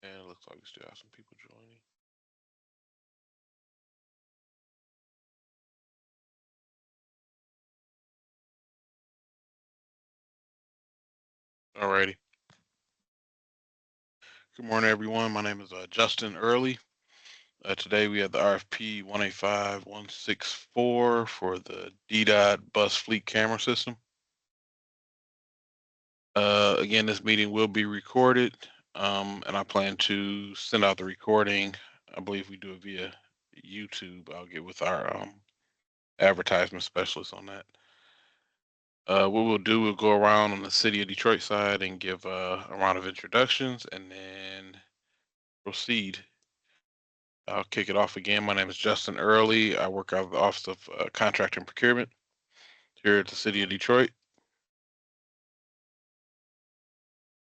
And it looks like we still have some people joining. Alrighty. Good morning, everyone. My name is Justin Early. Today we have the RFP 185164 for the DDOT bus fleet camera system. Again, this meeting will be recorded, and I plan to send out the recording. I believe we do it via YouTube. I'll get with our advertisement specialist on that. What we'll do, we'll go around on the city of Detroit side and give a round of introductions and then proceed. I'll kick it off again. My name is Justin Early. I work out of the Office of Contract and Procurement here at the city of Detroit.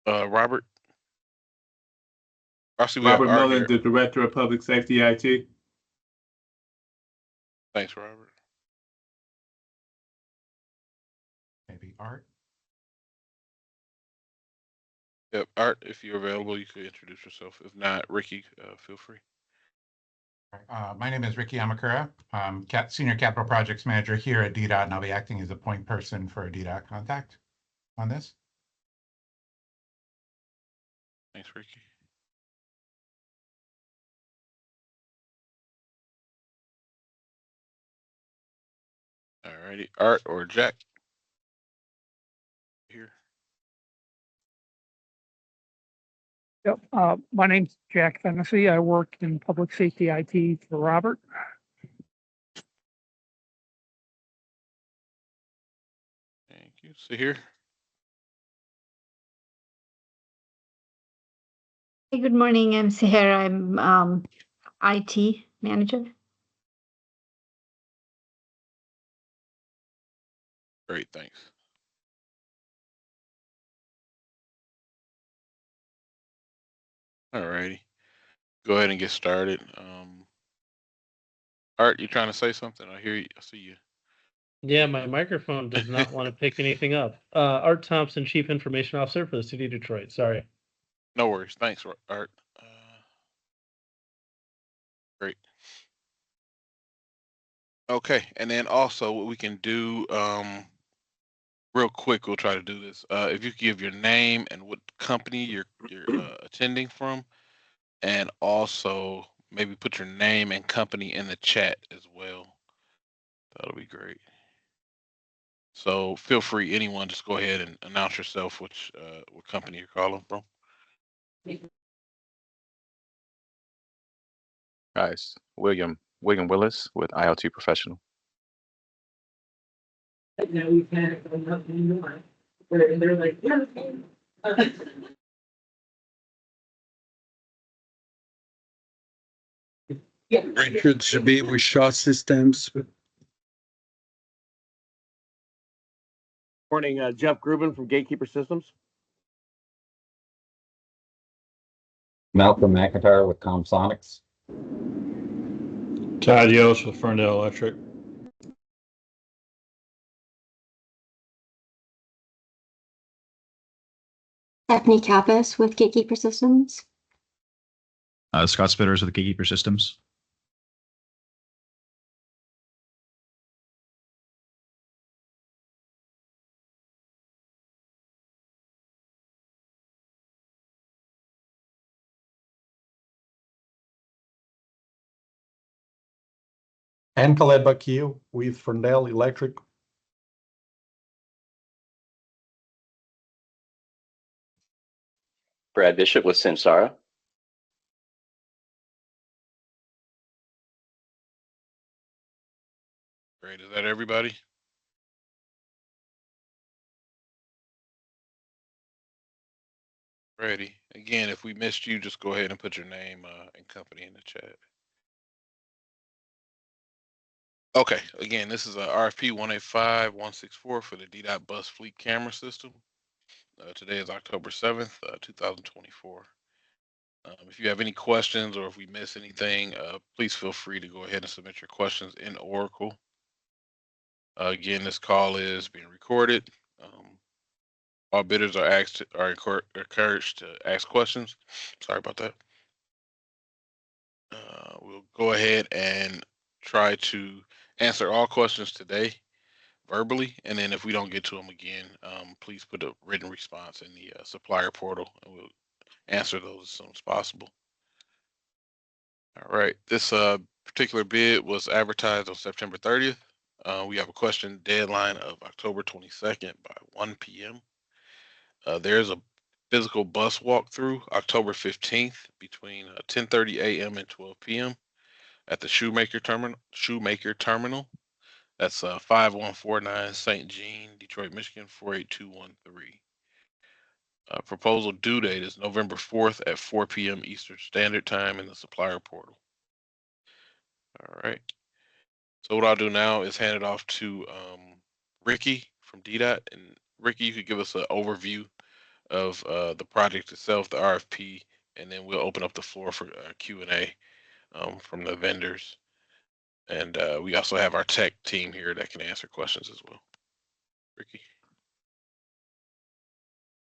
Robert. I see we have Robert Art Mullen, here. the Director of Public Safety IT. Thanks, Robert. Maybe Art. Yep, Art, if you're available, you could introduce yourself. If not, Ricky, feel free. My name is Ricky Amakura. I'm Senior Capital Projects Manager here at DDOT, and I'll be acting as a point person for a DDOT contact on this. Thanks, Ricky. Alrighty, Art or Jack here. Yep. My name's Jack Fennessy. I work in public safety IT for Robert. Thank you. So here. Hey, good morning. I'm Sahara. I'm IT manager. Great, thanks. Alrighty, go ahead and get started. Art, you trying to say something? I hear you. I see you. Yeah, my microphone does not want to pick anything up. Art Thompson, Chief Information Officer for the City of Detroit. Sorry. No worries. Thanks, Art. Great. Okay, and then also what we can do, real quick, we'll try to do this. If you give your name and what company you're attending from, and also maybe put your name and company in the chat as well. That'll be great. So feel free, anyone, just go ahead and announce yourself, what company you're calling from. Guys, William Willis with IoT Professional. Now we can't go nothing more. They're like, yeah. Richard Shabib with Shaw Systems. Morning, Jeff Grubin from Gatekeeper Systems. Malcolm McIntyre with Comsonics. Todd Yost with Ferndale Electric. Stephanie Kappas with Gatekeeper Systems. Scott Spitters with Gatekeeper Systems. And Khaled Bakir with Ferndale Electric. Brad Bishop with Samsara. Great. Is that everybody? Ready. Again, if we missed you, just go ahead and put your name and company in the chat. Okay. Again, this is a RFP 185164 for the DDOT bus fleet camera system. Today is October 7th, 2024. If you have any questions or if we miss anything, please feel free to go ahead and submit your questions in Oracle. Again, this call is being recorded. All bidders are encouraged to ask questions. Sorry about that. go ahead and try to answer all questions today verbally, and then if we don't get to them again, please put a written response in the supplier portal, and we'll answer those as soon as possible. All right, this particular bid was advertised on September 30th. We have a question deadline of October 22nd by 1 p.m. There's a physical bus walkthrough October 15th between 10:30 a.m. and 12 p.m. at the Shoemaker Terminal. That's 5149 St. Jean, Detroit, Michigan 48213. Proposal due date is November 4th at 4 p.m. Eastern Standard Time in the supplier portal. All right. So what I'll do now is hand it off to Ricky from DDOT. And Ricky, you could give us an overview of the project itself, the RFP, and then we'll open up the floor for Q&A from the vendors. And we also have our tech team here that can answer questions as well. Ricky.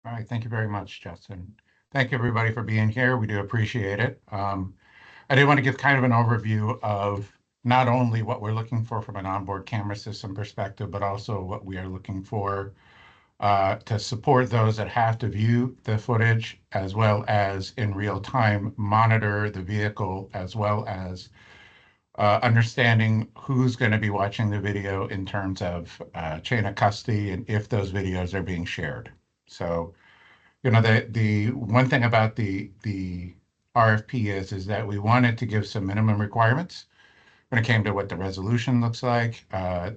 All right, thank you very much, Justin. Thank you, everybody, for being here. We do appreciate it. I did want to give kind of an overview of not only what we're looking for from an onboard camera system perspective, but also what we are looking for to support those that have to view the footage, as well as in real time monitor the vehicle, as well as understanding who's going to be watching the video in terms of chain of custody and if those videos are being shared. So, you know, the one thing about the RFP is that we wanted to give some minimum requirements when it came to what the resolution looks like,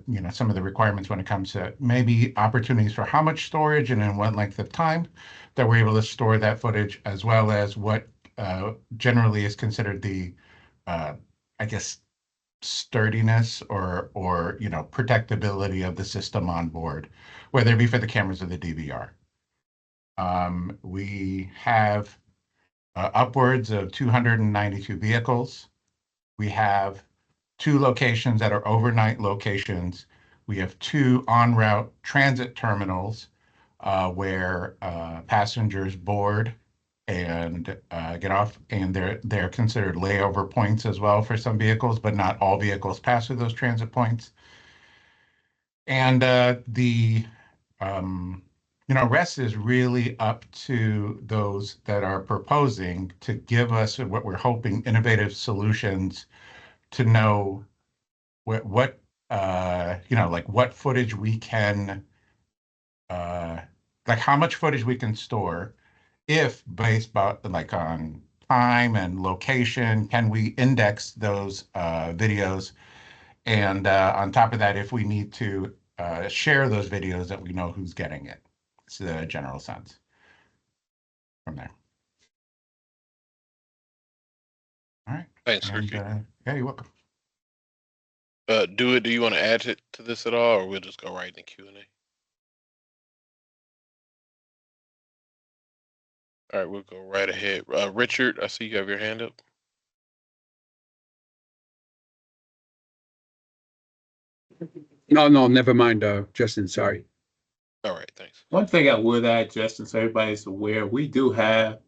you know, some of the requirements when it comes to maybe opportunities for how much storage and in what length of time that we're able to store that footage, as well as what generally is considered the, I guess, sturdiness or you know, protectability of the system on board, whether it be for the cameras or the DVR. We have upwards of 292 vehicles. We have 2 locations that are overnight locations. We have 2 en route transit terminals where passengers board and get off, and they're considered layover points as well for some vehicles, but not all vehicles pass through those transit points. And you know, rest is really up to those that are proposing to give us what we're hoping innovative solutions to know what you know, like what footage we can like how much footage we can store, if based like on time and location, can we index those videos, and on top of that, if we need to share those videos, that we know who's getting it. It's the general sense from there. All right. Thanks, Ricky. Yeah, you're welcome. Do you want to add to this at all, or we'll just go right in the Q&A? All right, we'll go right ahead. Richard, I see you have your hand up. No, never mind, Justin, sorry. All right, thanks. One thing I would add, Justin, so everybody's aware, we do have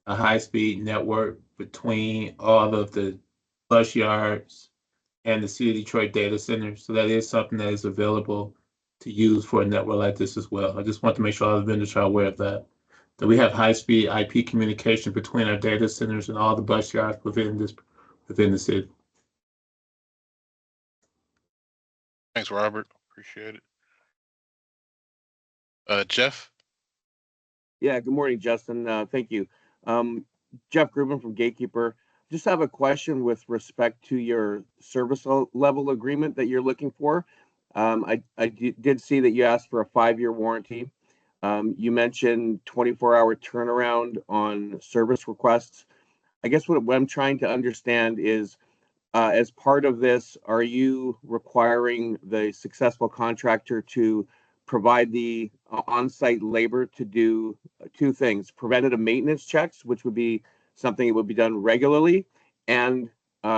a high-speed network between all of the bus yards and the City of Detroit data center. So that is something that is available to use for a network like this as well. I just want to make sure all the vendors are aware of that we have high-speed IP communication between our data centers and all the bus yards within the city. Thanks, Robert. Appreciate it. Jeff? Yeah, good morning, Justin. Thank you. Jeff Grubin from Gatekeeper. Just have a question with respect to your service level agreement that you're looking for. I did see that you asked for a 5-year warranty. You mentioned 24-hour turnaround on service requests. I guess what I'm trying to understand is, as part of this, are you requiring the successful contractor to provide the on-site labor to do 2 things: preventative maintenance checks, which would be something that would be done regularly, and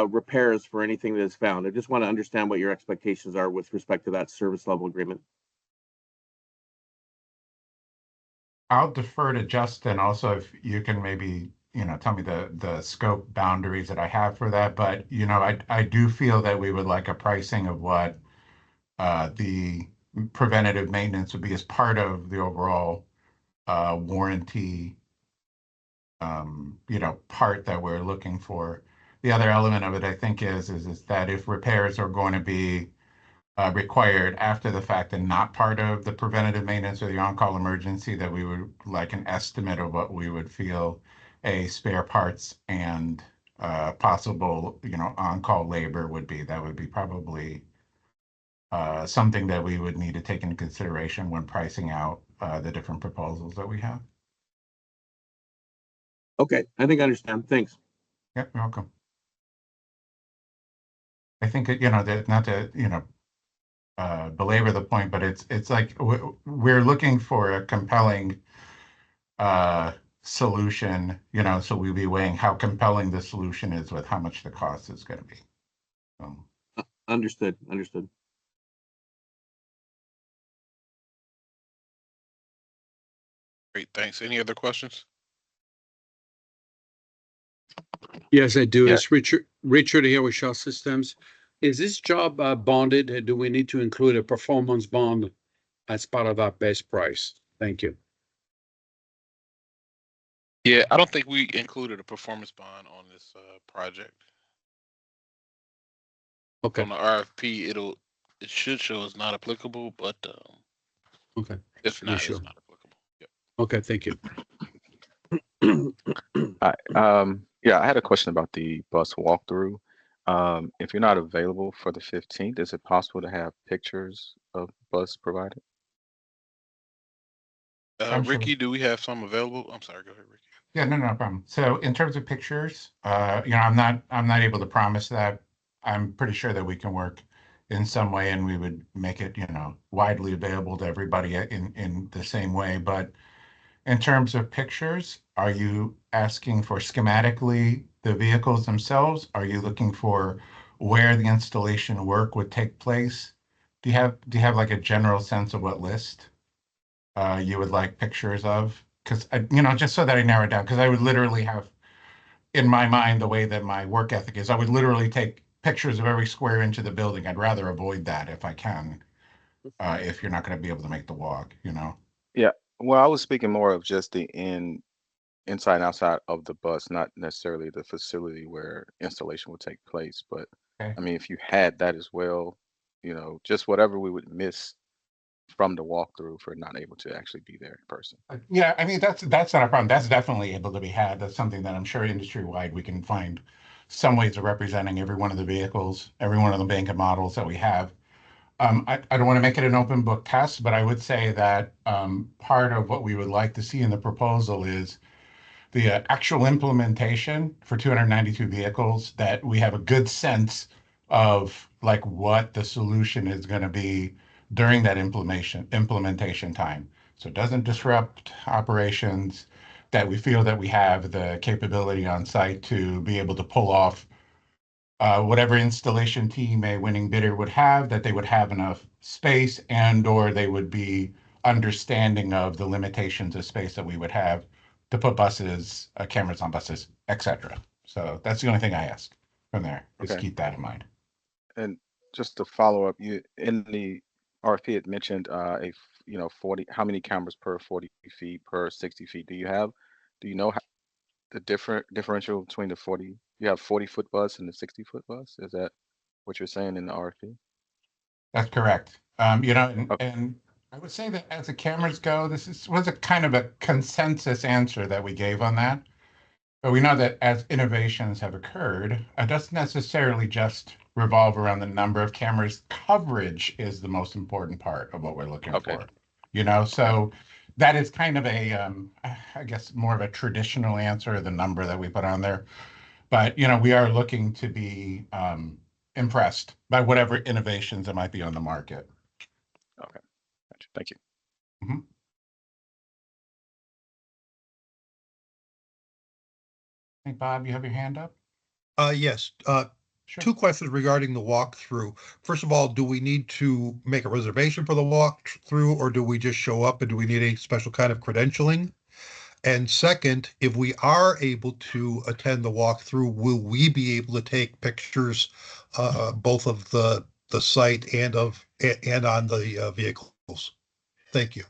repairs for anything that is found? I just want to understand what your expectations are with respect to that service level agreement. I'll defer to Justin also, if you can maybe tell me the scope boundaries that I have for that. But, I do feel that we would like a pricing of what the preventative maintenance would be as part of the overall warranty, part that we're looking for. The other element of it, I think, is that if repairs are going to be required after the fact and not part of the preventative maintenance or the on-call emergency, that we would like an estimate of what we would feel a spare parts and possible, on-call labor would be. That would be probably something that we would need to take into consideration when pricing out the different proposals that we have. Okay, I think I understand. Thanks. Yeah, you're welcome. I think, that not to, belabor the point, but it's like we're looking for a compelling solution, so we'll be weighing how compelling the solution is with how much the cost is going to be. Understood. Great, thanks. Any other questions? Yes, I do. Yeah. It's Richard here with Shell Systems. Is this job bonded? Do we need to include a performance bond as part of our base price? Thank you. Yeah, I don't think we included a performance bond on this project. Okay. On the RFP, it should show it's not applicable, but Okay. if not, sure. it's not applicable. Yep. Okay. Thank you. Yeah, I had a question about the bus walkthrough. If you're not available for the 15th, is it possible to have pictures of bus provided? I'm sure. Ricky, do we have some available? I'm sorry, go ahead, Ricky. Yeah, no problem. So in terms of pictures, I'm not able to promise that. I'm pretty sure that we can work in some way and we would make it, widely available to everybody in the same way. But in terms of pictures, are you asking for schematically the vehicles themselves? Are you looking for where the installation work would take place? Do you have like a general sense of what list you would like pictures of? Because, just so that I narrow it down, because I would literally have, in my mind, the way that my work ethic is, I would literally take pictures of every square inch of the building. I'd rather avoid that if I can, if you're not going to be able to make the walk, Yeah. Well, I was speaking more of just the inside and outside of the bus, not necessarily the facility where installation would take place. But Okay. I mean, if you had that as well, just whatever we would miss from the walkthrough for not able to actually be there in person. Yeah, I mean, that's not a problem. That's definitely able to be had. That's something that I'm sure industry-wide we can find some ways of representing every one of the vehicles, every one of the bank and models that we have. I don't want to make it an open book test, but I would say that part of what we would like to see in the proposal is the actual implementation for 292 vehicles, that we have a good sense of like what the solution is going to be during that implementation time. So it doesn't disrupt operations, that we feel that we have the capability on site to be able to pull off whatever installation team a winning bidder would have, that they would have enough space or they would be understanding of the limitations of space that we would have to put buses, cameras on buses, etc. So that's the only thing I ask from there, is Okay. keep that in mind. And just to follow up, you in the RFP it mentioned 40, how many cameras per 40 feet, per 60 feet. Do you know the differential between the 40? You have 40-foot bus and the 60-foot bus. Is that what you're saying in the RFP? That's correct. Okay. And I would say that as the cameras go, was a kind of a consensus answer that we gave on that. But we know that as innovations have occurred, it doesn't necessarily just revolve around the number of cameras. Coverage is the most important part of what we're looking Okay. for. So that is kind of I guess, more of a traditional answer, the number that we put on there. But, we are looking to be impressed by whatever innovations that might be on the market. Okay. Gotcha. Thank you. Mhm. Hey, Bob, you have your hand up? Yes. Sure. Two questions regarding the walkthrough. First of all, do we need to make a reservation for the walkthrough, or do we just show up, and do we need a special kind of credentialing? And second, if we are able to attend the walkthrough, will we be able to take pictures, both of the site and on the vehicles? Thank you.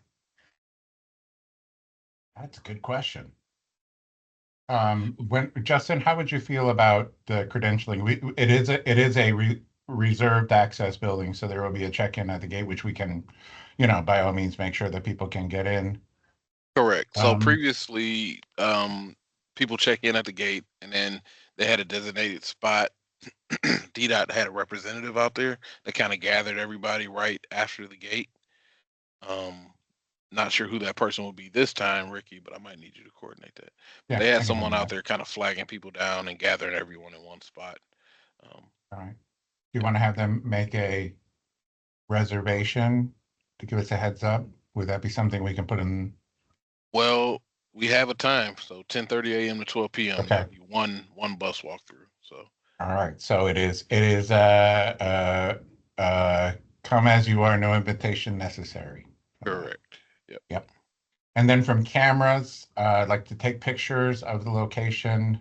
That's a good question. Justin, how would you feel about the credentialing? It is a reserved access building, so there will be a check-in at the gate, which we can, by all means, make sure that people can get in. Correct. So Um, previously, people check in at the gate, and then they had a designated spot. DDOT had a representative out there that kind of gathered everybody right after the gate. Not sure who that person will be this time, Ricky, but I might need you to coordinate that. Yeah, They I had can someone handle out that. there kind of flagging people down and gathering everyone in one spot. All right. Do you want to have them make a reservation to give us a heads up? Would that be something we can put in? Well, we have a time, so 10:30 a.m. to 12 p.m. Okay. There'll be one bus walkthrough. So All right. So it is come as you are, no invitation necessary. correct. Yep. Yep. And then from cameras, I'd like to take pictures of the location.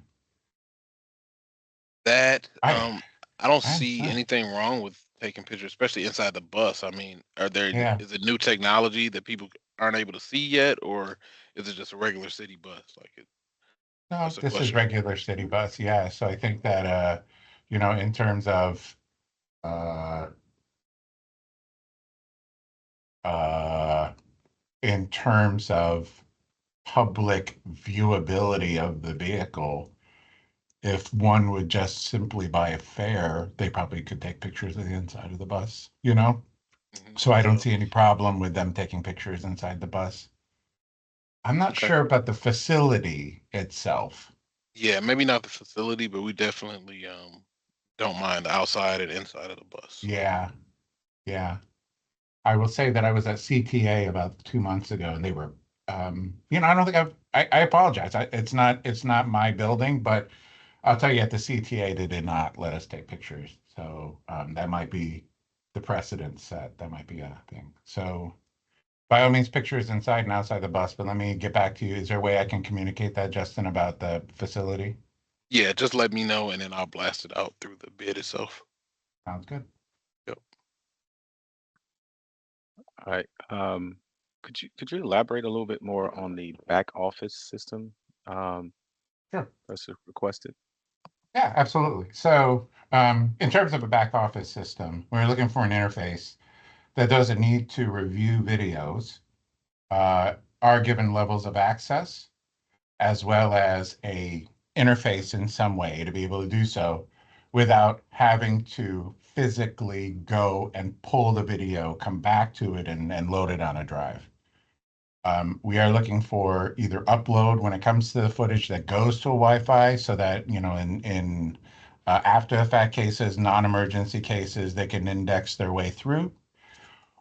That I don't I see understand. anything wrong with taking pictures, especially inside the bus. I mean, Yeah. is it new technology that people aren't able to see yet, or is it just a regular city bus? No, That's a this is question. regular city bus. Yeah. So I think that in terms of uh uh in terms of public viewability of the vehicle, if one would just simply buy a fare, they probably could take pictures of the inside of the bus, So I don't So see any problem with them taking pictures inside the bus. I'm not Okay. sure about the facility itself. yeah, maybe not the facility, but we definitely don't mind the outside and inside of the bus. Yeah, yeah. I will say that I was at CTA about 2 months ago, and they were, I don't think I apologize. It's not my building, but I'll tell you at the CTA, they did not let us take pictures. So that might be the precedent set. That might be a thing. So by all means, pictures inside and outside the bus, but let me get back to you. Is there a way I can communicate that, Justin, about the facility? Yeah, just let me know, and then I'll blast it out through the bid itself. Sounds good. Yep. All right. Could you elaborate a little bit more on the back office system Sure. that's requested? Yeah, absolutely. So in terms of a back office system, we're looking for an interface that doesn't need to review videos, are given levels of access, as well as a interface in some way to be able to do so without having to physically go and pull the video, come back to it, and load it on a drive. We are looking for either upload when it comes to the footage that goes to a Wi-Fi so that, in after the fact cases, non-emergency cases, they can index their way through.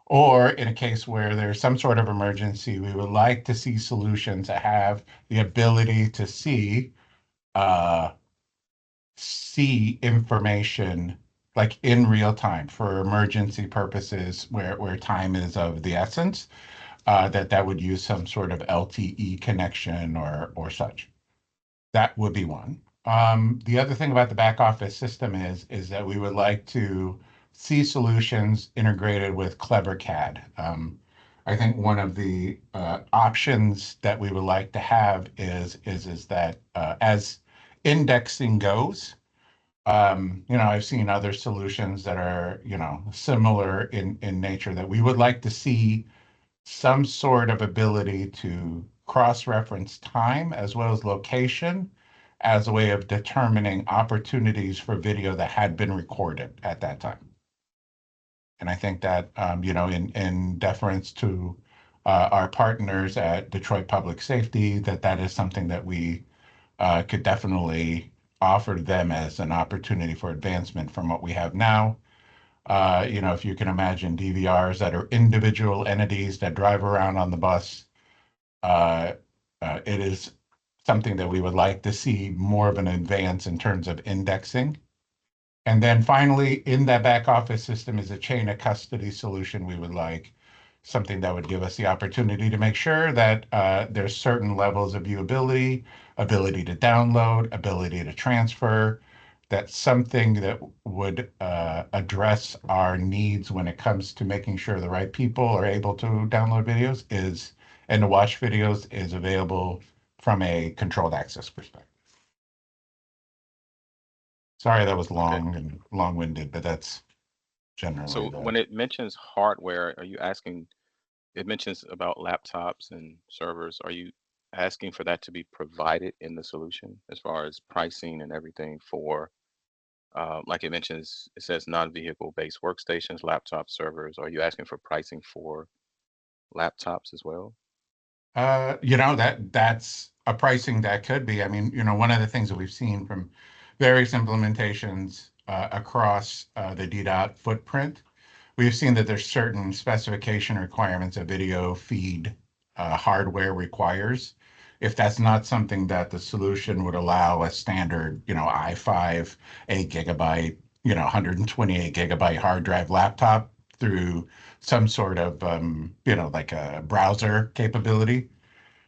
Or in a case where there's some sort of emergency, we would like to see solutions that have the ability to uh, see information like in real time for emergency purposes where time is of the essence, that would use some sort of LTE connection or such. That would be one. The other thing about the back office system is that we would like to see solutions integrated with Clever CAD. I think one of the options that we would like to have is that as indexing goes, I've seen other solutions that are, similar in nature that we would like to see some sort of ability to cross-reference time as well as location as a way of determining opportunities for video that had been recorded at that time. And I think that, in deference to our partners at Detroit Public Safety, that is something that we could definitely offer them as an opportunity for advancement from what we have now. If you can imagine DVRs that are individual entities that drive around on the bus, uh, it is something that we would like to see more of an advance in terms of indexing. And then finally, in that back office system is a chain of custody solution we would like something that would give us the opportunity to make sure that there's certain levels of viewability, ability to download, ability to transfer, that's something that would address our needs when it comes to making sure the right people are able to download videos is and to watch videos is available from a controlled access perspective. Sorry, that was long and long-winded, but that's generally So the. when it mentions hardware, are you asking, it mentions about laptops and servers. Are you asking for that to be provided in the solution as far as pricing and everything for, like it mentions, it says non-vehicle based workstations, laptop servers. Are you asking for pricing for laptops as well? That's a pricing that could be. I mean, one of the things that we've seen from various implementations across the DDOT footprint, we've seen that there's certain specification requirements a video feed hardware requires. If that's not something that the solution would allow a standard, i5, 8 GB, 128 GB hard drive laptop through some sort of, like a browser capability,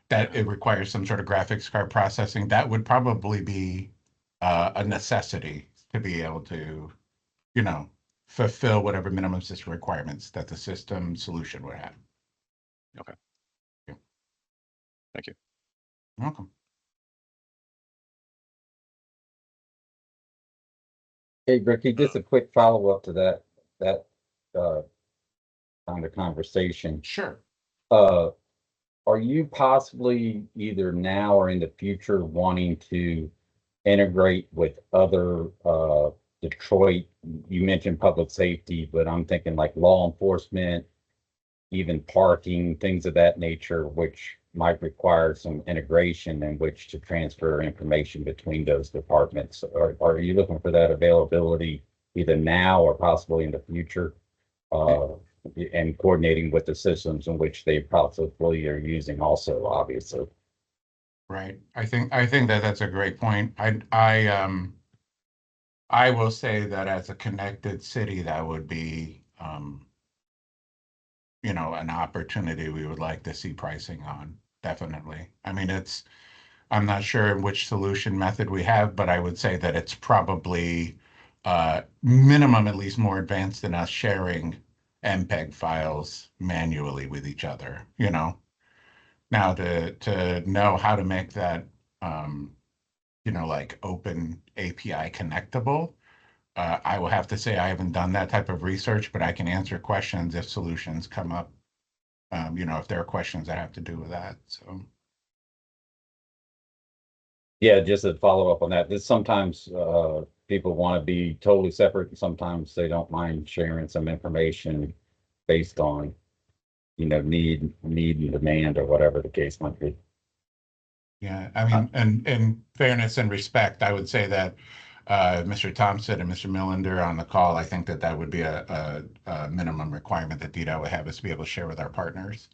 that it requires some sort of graphics card processing, that would probably be a necessity to be able to, you know, fulfill whatever minimum system requirements that the system solution would have. Okay. Yeah. Thank you. You're welcome. Hey, Ricky, just a quick follow-up to that uh, kind of conversation. Sure. Are you possibly either now or in the future wanting to integrate with other Detroit? You mentioned public safety, but I'm thinking like law enforcement, even parking, things of that nature, which might require some integration in which to transfer information between those departments. Are you looking for that availability either now or possibly in the future? And coordinating with the systems in which they possibly are using also, obviously. Right. I think that that's a great point. I will say that as a connected city, that would be an opportunity we would like to see pricing on. Definitely. I mean, I'm not sure which solution method we have, but I would say that it's probably minimum at least more advanced than us sharing MPEG files manually with each other, Now to know how to make that like open API connectable, I will have to say I haven't done that type of research, but I can answer questions if solutions come up, if there are questions that have to do with that. So. Yeah, just to follow up on that, this sometimes people want to be totally separate, and sometimes they don't mind sharing some information based on, need and demand or whatever the case might be. Yeah, I mean, and in fairness and respect, I would say that Mr. Thompson and Mr. Millender on the call, I think that would be a minimum requirement that DDOT would have us to be able to share with our partners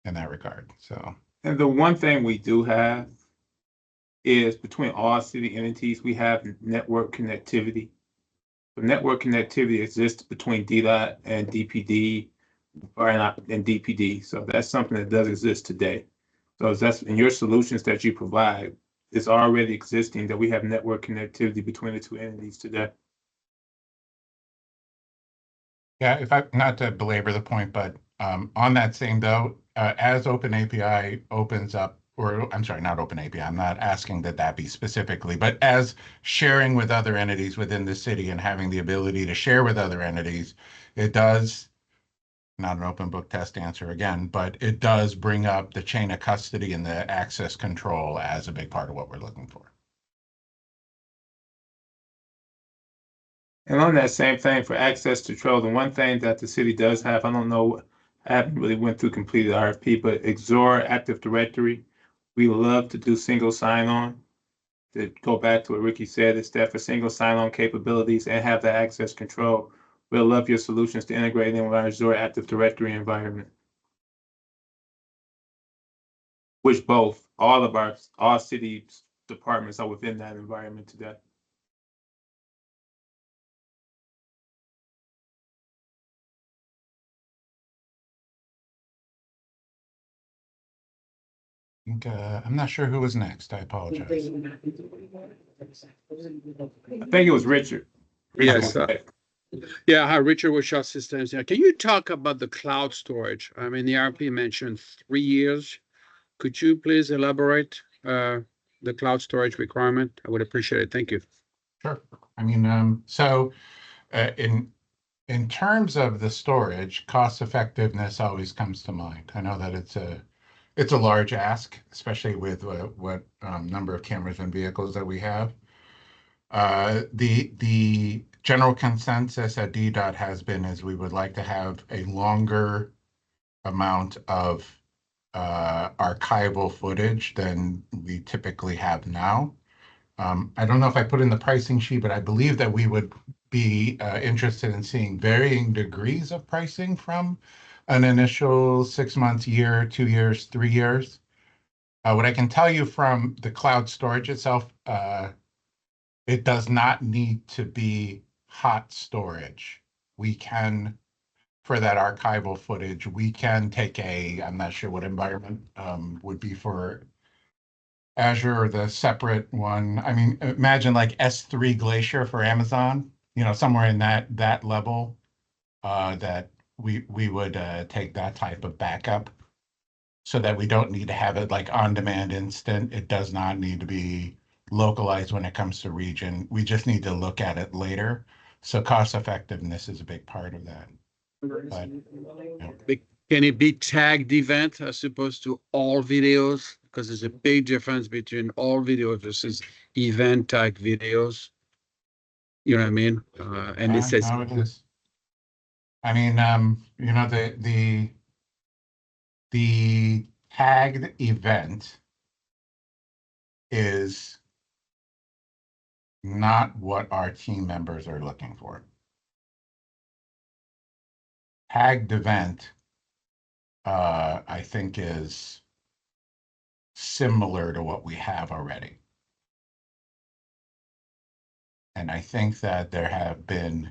in that regard. So. And the one thing we do have is between all city entities, we have network connectivity. The network connectivity exists between DDOT and DPD, or not, and DPD. So that's something that does exist today. So that's in your solutions that you provide, it's already existing that we have network connectivity between the two entities today. Yeah, not to belabor the point, but on that same though, as OpenAPI opens up, or I'm sorry, not OpenAPI, I'm not asking that be specifically, but as sharing with other entities within the city and having the ability to share with other entities, it does, not an open book test answer again, but it does bring up the chain of custody and the access control as a big part of what we're looking for. And on that same thing for access control, the one thing that the city does have, I don't know, I haven't really went through completed RFP, but Xor Active Directory, we love to do single sign-on. To go back to what Ricky said, is that for single sign-on capabilities and have the access control, we'll love your solutions to integrate in with our Xor Active Directory environment. Which all of our city departments are within that environment today. think, I'm not sure who was next. I apologize. I think it was Richard. Yes. Richard. Yeah, hi, Richard with Shaw Systems. Yeah, can you talk about the cloud storage? I mean, the RP mentioned 3 years. Could you please elaborate the cloud storage requirement? I would appreciate it. Thank you. Sure. I mean, in terms of the storage, cost effectiveness always comes to mind. I know that it's a large ask, especially with what number of cameras and vehicles that we have. The general consensus at DDOT has been is we would like to have a longer amount of archival footage than we typically have now. I don't know if I put in the pricing sheet, but I believe that we would be interested in seeing varying degrees of pricing from an initial 6 months, year, 2 years, 3 years. What I can tell you from the cloud storage itself, it does not need to be hot storage. We can, for that archival footage, we can take I'm not sure what environment would be for Azure or the separate one. I mean, imagine like S3 Glacier for Amazon, somewhere in that level, that we would take that type of backup so that we don't need to have it like on demand instant. It does not need to be localized when it comes to region. We just need to look at it later. So cost effectiveness is a big part of that. Can it be tagged event as opposed to all videos? Because there's a big difference between all videos versus event tag videos. You know what I mean? And it says, No, it is. I mean, the tagged event is not what our team members are looking for. Tagged event, I think, is similar to what we have already. And I think that there have been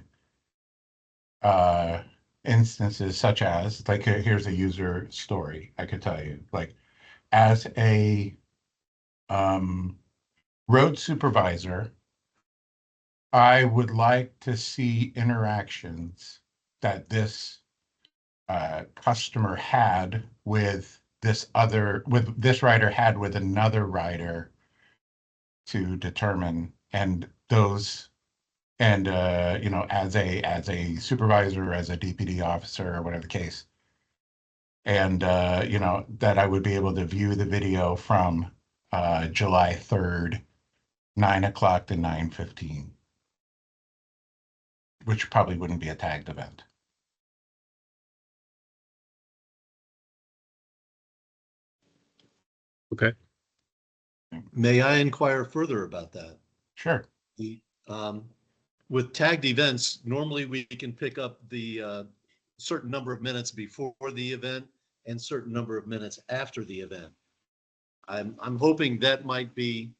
instances such as, like, here's a user story I could tell you. Like, as a road supervisor, I would like to see interactions that this customer had with this rider had with another rider to determine, and those, and as a supervisor, as a DPD officer, or whatever the case, and that I would be able to view the video from July 3rd, 9 o'clock to 9:15, which probably wouldn't be a tagged event. okay. May I inquire further about that? Sure. With tagged events, normally we can pick up the certain number of minutes before the event and certain number of minutes after the event. I'm hoping that might be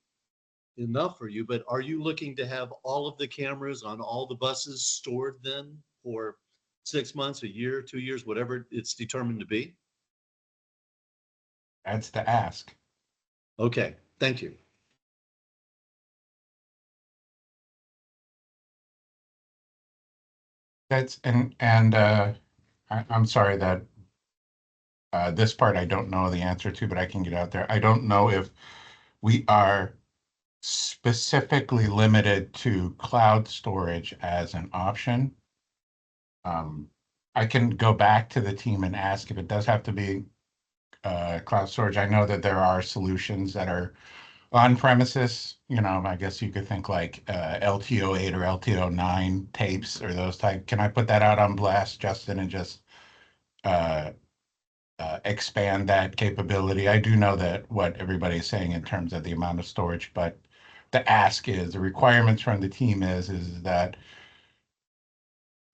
enough for you, but are you looking to have all of the cameras on all the buses stored then for 6 months, a year, 2 years, whatever it's determined to be? That's the ask. Okay, thank you. That's I'm sorry that this part I don't know the answer to, but I can get out there. I don't know if we are specifically limited to cloud storage as an option. I can go back to the team and ask if it does have to be cloud storage. I know that there are solutions that are on premises. I guess you could think like LTO8 or LTO9 tapes or those type. Can I put that out on blast, Justin, and just expand that capability? I do know that what everybody's saying in terms of the amount of storage, but the ask is, the requirements from the team is that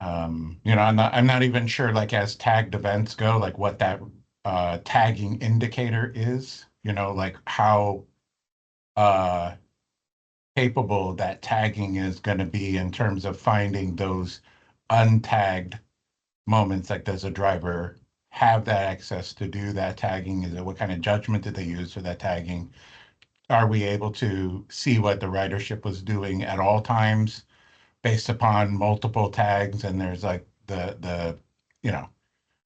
I'm not even sure, like, as tagged events go, like what that tagging indicator is, like how capable that tagging is going to be in terms of finding those untagged moments, like does a driver have that access to do that tagging? Is it what kind of judgment did they use for that tagging? Are we able to see what the ridership was doing at all times based upon multiple tags? And there's like the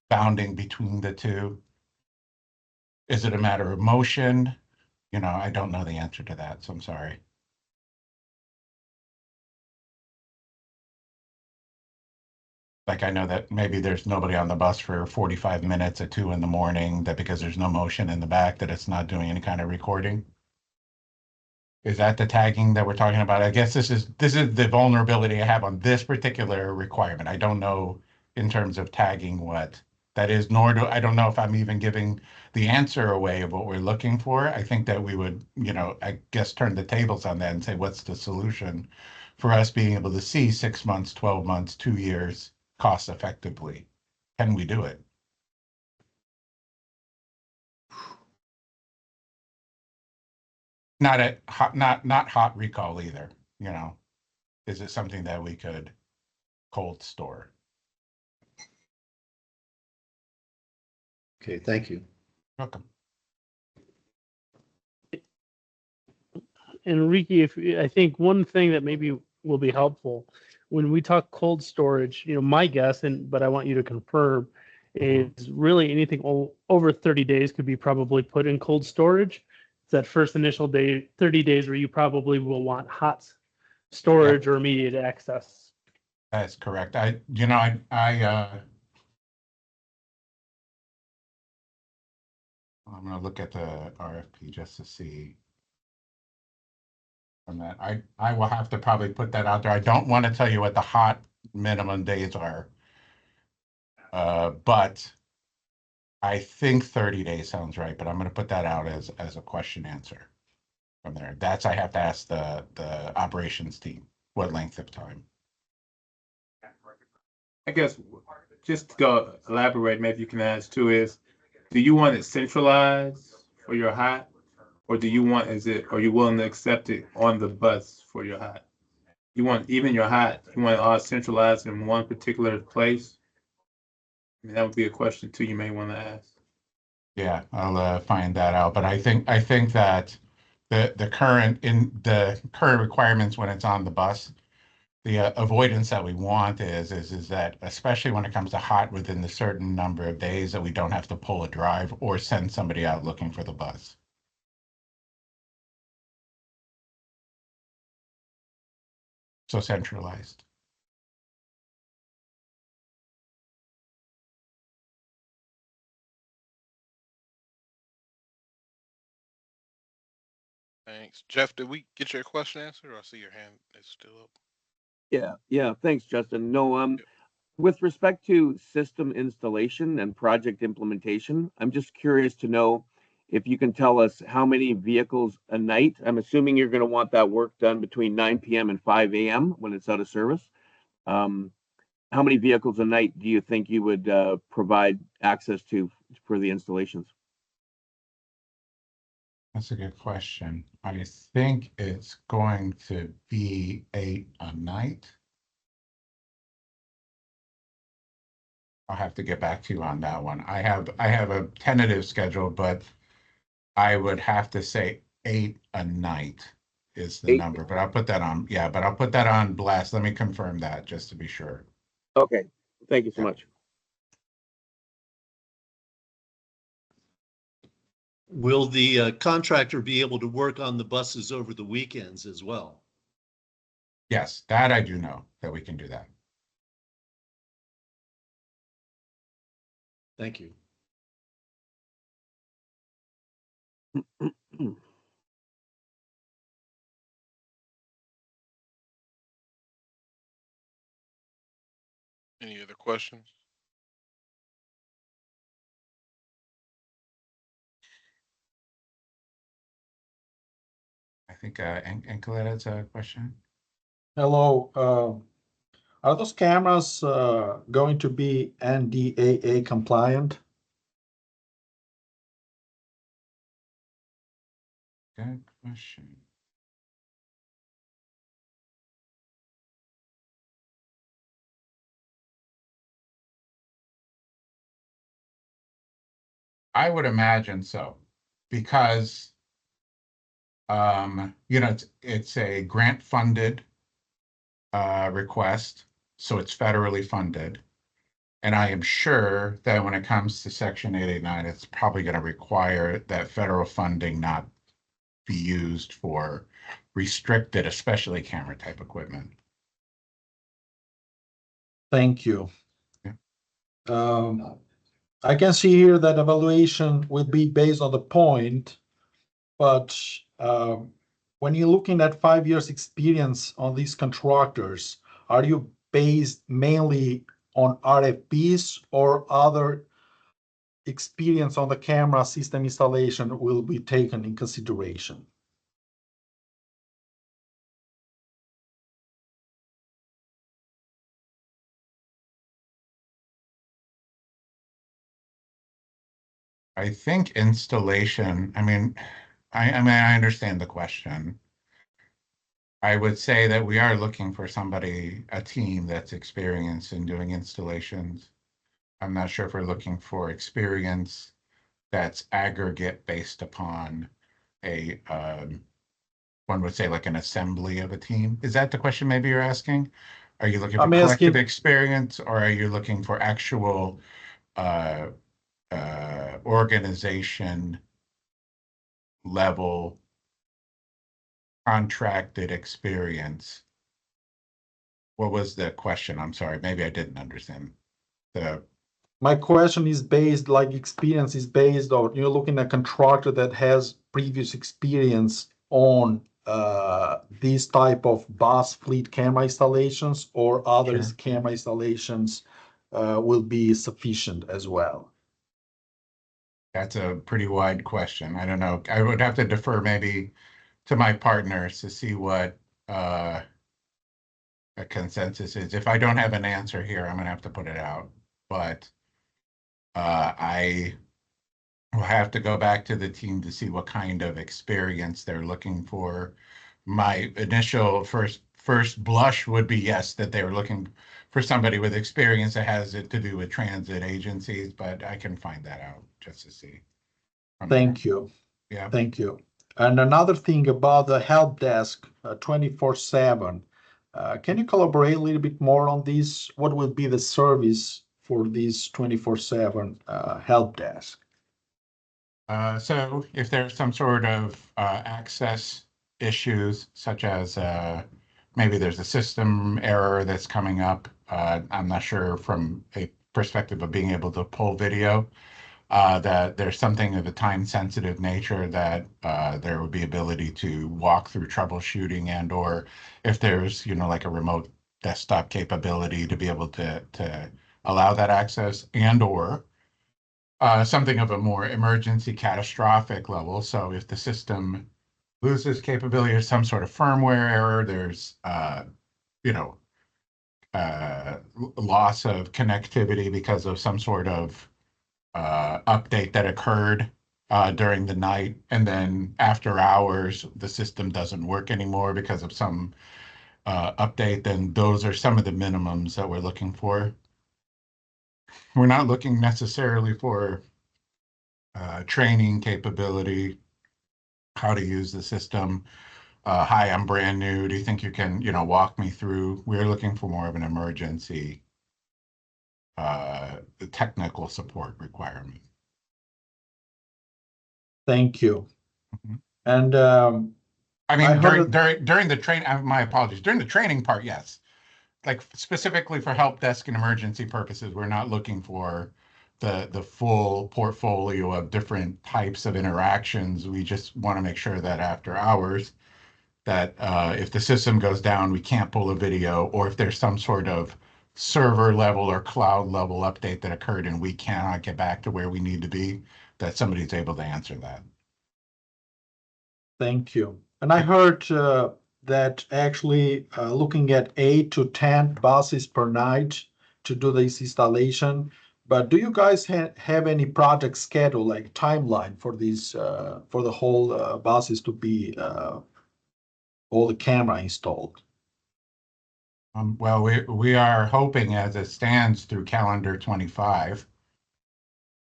bounding between the two. Is it a matter of motion? I don't know the answer to that, so I'm sorry. Like, I know that maybe there's nobody on the bus for 45 minutes at 2 in the morning, that because there's no motion in the back, that it's not doing any kind of recording. Is that the tagging that we're talking about? I guess this is the vulnerability I have on this particular requirement. I don't know in terms of tagging what that is, nor I don't know if I'm even giving the answer away of what we're looking for. I think that we would, I guess, turn the tables on that and say, what's the solution for us being able to see 6 months, 12 months, 2 years cost effectively? Can we do it? Not hot recall either, Is it something that we could cold store? Okay, thank you. Welcome. And Ricky, I think one thing that maybe will be helpful when we talk cold storage, my guess, but I want you to confirm, is really anything over 30 days could be probably put in cold storage. It's that first initial day, 30 days, where you probably will want hot storage or immediate access. That's correct. I'm going to look at the RFP just to see from that. I will have to probably put that out there. I don't want to tell you what the hot minimum days are, but I think 30 days sounds right. But I'm going to put that out as a question answer from there. I have to ask the operations team what length of time. I guess just to go elaborate, maybe you can ask too, is do you want it centralized for your hot, or are you willing to accept it on the bus for your hot? You want even your hot, you want it all centralized in one particular place? I mean, that would be a question too you may want to ask. Yeah, I'll find that out. But I think that the current requirements when it's on the bus, the avoidance that we want is that, especially when it comes to hot, within the certain number of days, that we don't have to pull a drive or send somebody out looking for the bus. So centralized. Thanks. Jeff, did we get your question answered, or I see your hand is still up? Yeah. Thanks, Justin. No, Yep. with respect to system installation and project implementation, I'm just curious to know if you can tell us how many vehicles a night. I'm assuming you're going to want that work done between 9 p.m. and 5 a.m. when it's out of service. How many vehicles a night do you think you would provide access to for the installations? That's a good question. I think it's going to be 8 a night. I'll have to get back to you on that one. I have a tentative schedule, but I would have to say 8 a night is the 8. number. But I'll put that on blast. Let me confirm that just to be sure. Okay. Thank you so much. Will the contractor be able to work on the buses over the weekends as well? Yes, that I do know that we can do that. Thank you. Any other questions? I think Ancoleta's a question. Hello. Are those cameras going to be NDAA compliant? Good question. I would imagine so, because it's a grant funded request, so it's federally funded. And I am sure that when it comes to Section 889, it's probably going to require that federal funding not be used for restricted, especially camera type equipment. Thank you. Yeah. I can see here that evaluation will be based on the point, but when you're looking at 5 years experience on these contractors, are you based mainly on RFPs or other experience on the camera system installation will be taken in consideration? I think installation, I understand the question. I would say that we are looking for somebody, a team that's experienced in doing installations. I'm not sure if we're looking for experience that's aggregate based upon a, one would say like an assembly of a team. Is that the question maybe you're asking? Are you looking for I'm collective asking, experience, or are you looking for actual uh, organization level contracted experience? What was the question? I'm sorry, maybe I didn't understand the. my question is based, like experience is based on, you're looking at contractor that has previous experience on these type of bus fleet camera installations, or others Sure. camera installations will be sufficient as well. That's a pretty wide question. I don't know. I would have to defer maybe to my partners to see what a consensus is. If I don't have an answer here, I'm gonna have to put it out. But I will have to go back to the team to see what kind of experience they're looking for. My initial first blush would be yes, that they were looking for somebody with experience that has it to do with transit agencies, but I can find that out just to see. Thank you. Yeah. Thank you. And another thing about the help desk 24/7, can you collaborate a little bit more on this? What will be the service for this 24/7 help desk? So if there's some sort of access issues, such as maybe there's a system error that's coming up, I'm not sure from a perspective of being able to pull video, that there's something of a time-sensitive nature that there would be ability to walk through troubleshooting, and or if there's, like a remote desktop capability to be able to allow that access, and or something of a more emergency catastrophic level. So if the system loses capability or some sort of firmware error, there's you know loss of connectivity because of some sort of update that occurred during the night, and then after hours the system doesn't work anymore because of some update, then those are some of the minimums that we're looking for. We're not looking necessarily for training capability, how to use the system. Hi, I'm brand new. Do you think you can, walk me through? We're looking for more of an emergency technical support requirement. Thank you. Mm-hmm. And I mean, during the train, my apologies. During the training part, yes. Like specifically for help desk and emergency purposes, we're not looking for the full portfolio of different types of interactions. We just want to make sure that after hours, that if the system goes down, we can't pull a video, or if there's some sort of server level or cloud level update that occurred and we cannot get back to where we need to be, that somebody's able to answer that. thank you. And I heard that actually looking at 8 to 10 buses per night to do this installation. But do you guys have any project schedule, like timeline for these for the whole buses to be all the camera installed? Well, we are hoping, as it stands, through calendar 25.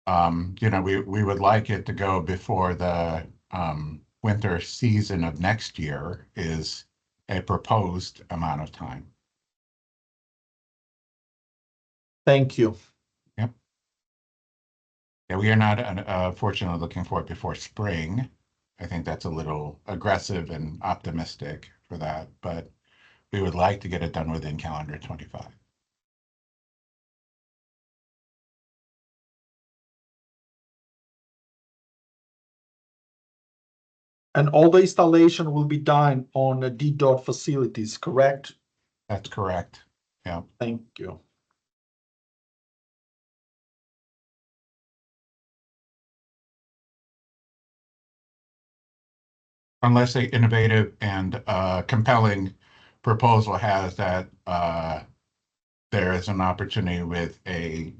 we would like it to go before the winter season of next year is a proposed amount of time. Thank you. Yep. Yeah, we are not fortunately looking for it before spring. I think that's a little aggressive and optimistic for that, but we would like to get it done within calendar 25. And all the installation will be done on the DDOT facilities, correct? That's correct. Yeah. Thank you. Unless a innovative and compelling proposal has that there is an opportunity with a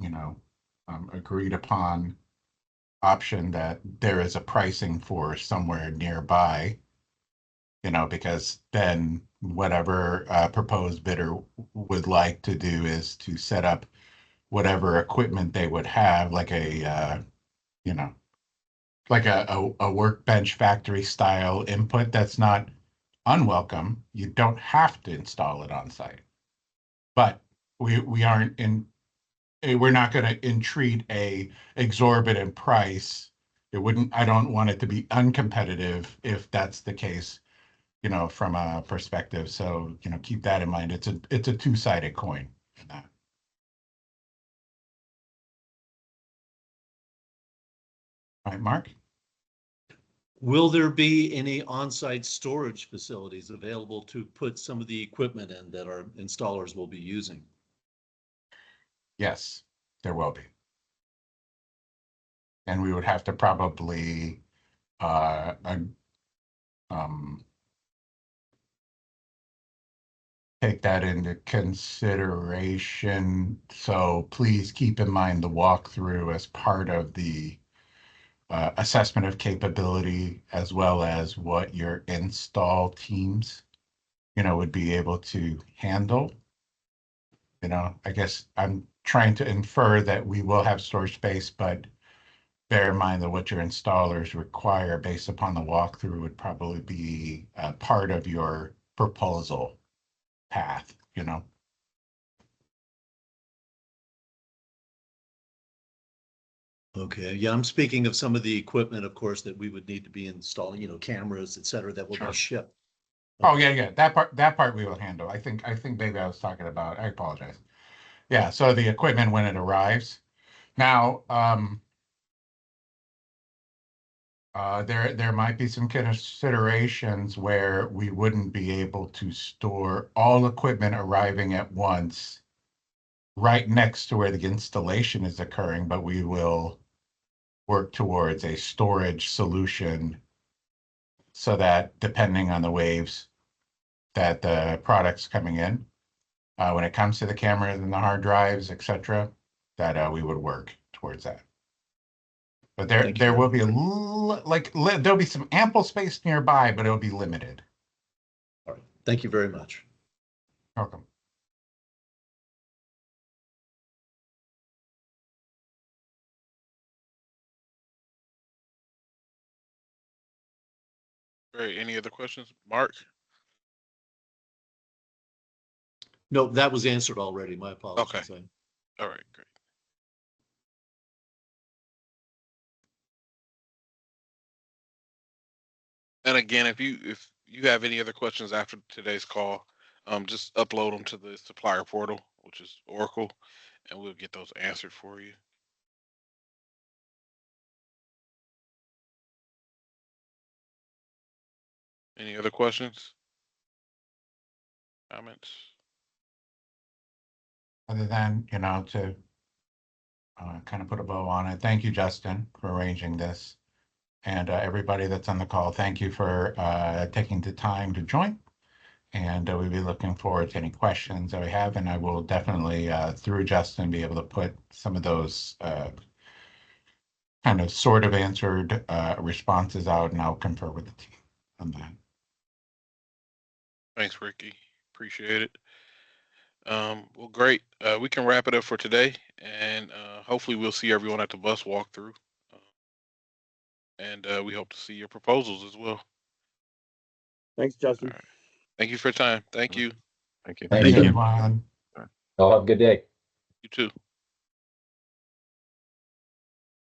agreed upon option that there is a pricing for somewhere nearby, because then whatever proposed bidder would like to do is to set up whatever equipment they would have, like a workbench factory style input that's not unwelcome. You don't have to install it on site, but we aren't in. We're not going to entreat a exorbitant price. I don't want it to be uncompetitive if that's the case, from a perspective. So, keep that in mind. It's a two-sided coin in that. All right, Mark? Will there be any on-site storage facilities available to put some of the equipment in that our installers will be using? Yes, there will be. And we would have to probably take that into consideration. So please keep in mind the walkthrough as part of the assessment of capability, as well as what your install teams, would be able to handle. I guess I'm trying to infer that we will have storage space, but bear in mind that what your installers require based upon the walkthrough would probably be part of your proposal path, Okay, yeah, I'm speaking of some of the equipment, of course, that we would need to be installing, cameras, et cetera, that will Sure. be shipped. Oh, yeah. That part we will handle. I think maybe I was talking about, I apologize. Yeah, so the equipment when it arrives. Now, there might be some considerations where we wouldn't be able to store all equipment arriving at once right next to where the installation is occurring, but we will work towards a storage solution so that depending on the waves that the product's coming in, when it comes to the cameras and the hard drives, etc., that we would work towards that. But there will be there'll be some ample space nearby, but it'll be limited. All right. Thank you very much. Welcome. Great. Any other questions? Mark? No, that was answered already. My apologies. Okay. All right, great. And again, if you have any other questions after today's call, just upload them to the supplier portal, which is Oracle, and we'll get those answered for you. Any other questions? Comments? Other than, to kind of put a bow on it, thank you, Justin, for arranging this. And everybody that's on the call, thank you for taking the time to join. And we'll be looking forward to any questions that we have. And I will definitely, through Justin, be able to put some of those kind of sort of answered responses out, and I'll confer with the team on that. Thanks, Ricky. Appreciate it. Well, great. We can wrap it up for today, and hopefully we'll see everyone at the bus walkthrough. And we hope to see your proposals as well. Thanks, Justin. All right. Thank you for your time. Thank you. Thank you. Thank Thank you. you, Juan. Y'all have a good day. You too.